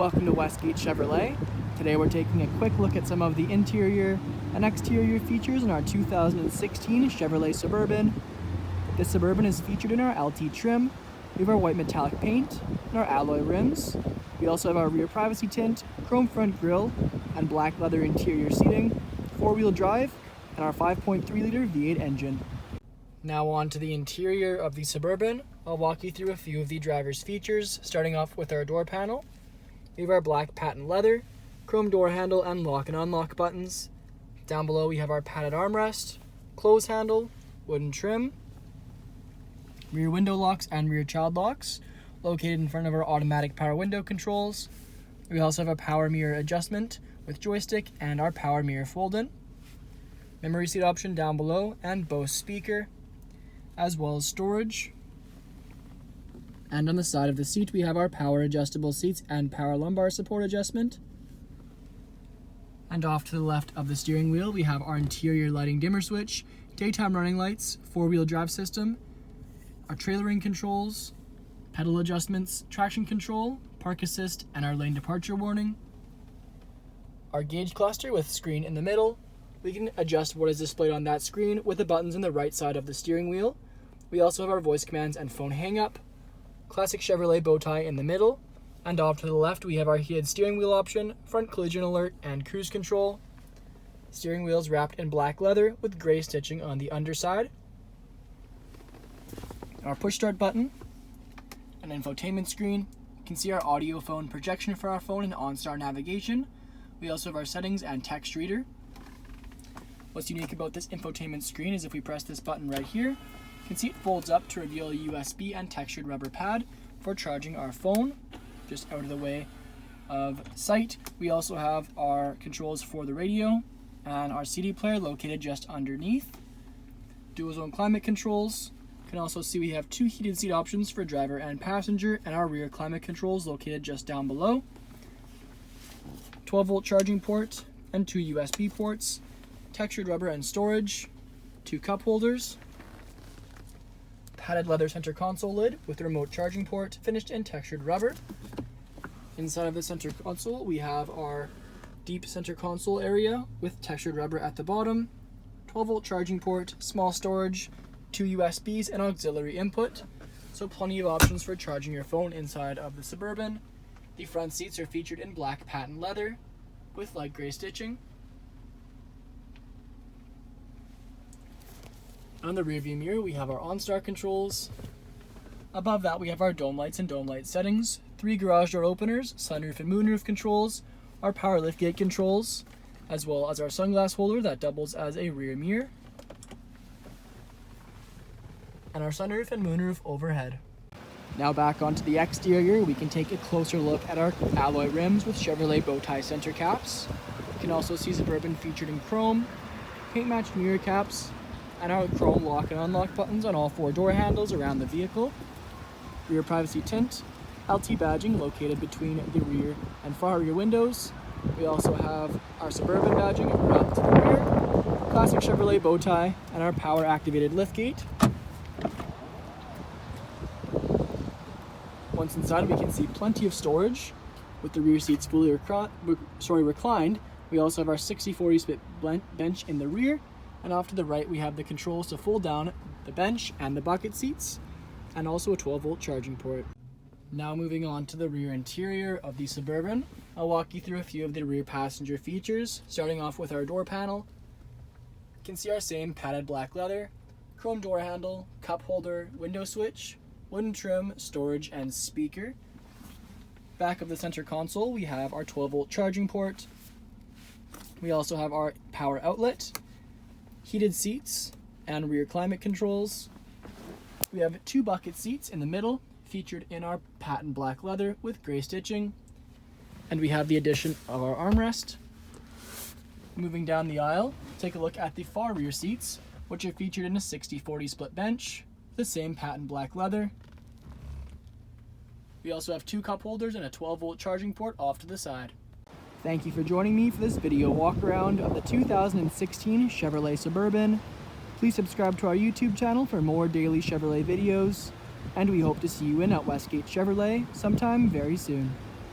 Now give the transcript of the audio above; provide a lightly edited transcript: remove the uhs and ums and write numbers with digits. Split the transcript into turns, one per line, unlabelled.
Welcome to Westgate Chevrolet. Today we're taking a quick look at some of the interior and exterior features in our 2016 Chevrolet Suburban. This Suburban is featured in our LT trim. We have our white metallic paint and our alloy rims. We also have our rear privacy tint, chrome front grille, and black leather interior seating, four-wheel drive, and our 5.3-liter V8 engine. Now on to the interior of the Suburban. I'll walk you through a few of the driver's features, starting off with our door panel. We have our black patent leather, chrome door handle and lock and unlock buttons. Down below we have our padded armrest, close handle, wooden trim, rear window locks and rear child locks, located in front of our automatic power window controls. We also have a power mirror adjustment with joystick and our power mirror fold-in. Memory seat option down below and Bose speaker, as well as storage. And on the side of the seat, we have our power adjustable seats and power lumbar support adjustment. And off to the left of the steering wheel, we have our interior lighting dimmer switch, daytime running lights, four-wheel drive system, our trailering controls, pedal adjustments, traction control, park assist, and our lane departure warning. Our gauge cluster with screen in the middle. We can adjust what is displayed on that screen with the buttons on the right side of the steering wheel. We also have our voice commands and phone hang-up. Classic Chevrolet bow tie in the middle, and off to the left we have our heated steering wheel option, front collision alert, and cruise control. Steering wheels wrapped in black leather with gray stitching on the underside. Our push start button, an infotainment screen. You can see our audio phone projection for our phone and ONSTAR navigation. We also have our settings and text reader. What's unique about this infotainment screen is if we press this button right here, you can see it folds up to reveal a USB and textured rubber pad for charging our phone, just out of the way of sight. We also have our controls for the radio and our CD player located just underneath. Dual zone climate controls. You can also see we have two heated seat options for driver and passenger, and our rear climate controls located just down below. 12-volt charging port and two USB ports, textured rubber and storage, two cup holders, padded leather center console lid with remote charging port finished in textured rubber. Inside of the center console we have our deep center console area with textured rubber at the bottom, 12-volt charging port, small storage, two USBs and auxiliary input, so plenty of options for charging your phone inside of the Suburban. The front seats are featured in black patent leather with light gray stitching. On the rearview mirror, we have our ONSTAR controls. Above that, we have our dome lights and dome light settings, three garage door openers, sunroof and moonroof controls, our power liftgate controls, as well as our sunglass holder that doubles as a rear mirror, and our sunroof and moonroof overhead. Now back onto the exterior, we can take a closer look at our alloy rims with Chevrolet bow tie center caps. You can also see Suburban featured in chrome, paint matched mirror caps, and our chrome lock and unlock buttons on all four door handles around the vehicle. Rear privacy tint, LT badging located between the rear and far rear windows. We also have our Suburban badging around to the rear, classic Chevrolet bow tie, and our power activated liftgate. Once inside, we can see plenty of storage with the rear seats fully reclined. We also have our 60/40 split bench in the rear. And off to the right, we have the controls to fold down the bench and the bucket seats, and also a 12-volt charging port. Now moving on to the rear interior of the Suburban, I'll walk you through a few of the rear passenger features, starting off with our door panel. You can see our same padded black leather, chrome door handle, cup holder, window switch, wooden trim, storage, and speaker. Back of the center console, we have our 12-volt charging port. We also have our power outlet, heated seats, and rear climate controls. We have two bucket seats in the middle, featured in our patent black leather with gray stitching. And we have the addition of our armrest. Moving down the aisle, take a look at the far rear seats, which are featured in a 60/40 split bench, the same patent black leather. We also have two cup holders and a 12-volt charging port off to the side. Thank you for joining me for this video walk around of the 2016 Chevrolet Suburban. Please subscribe to our YouTube channel for more daily Chevrolet videos, and we hope to see you in at Westgate Chevrolet sometime very soon.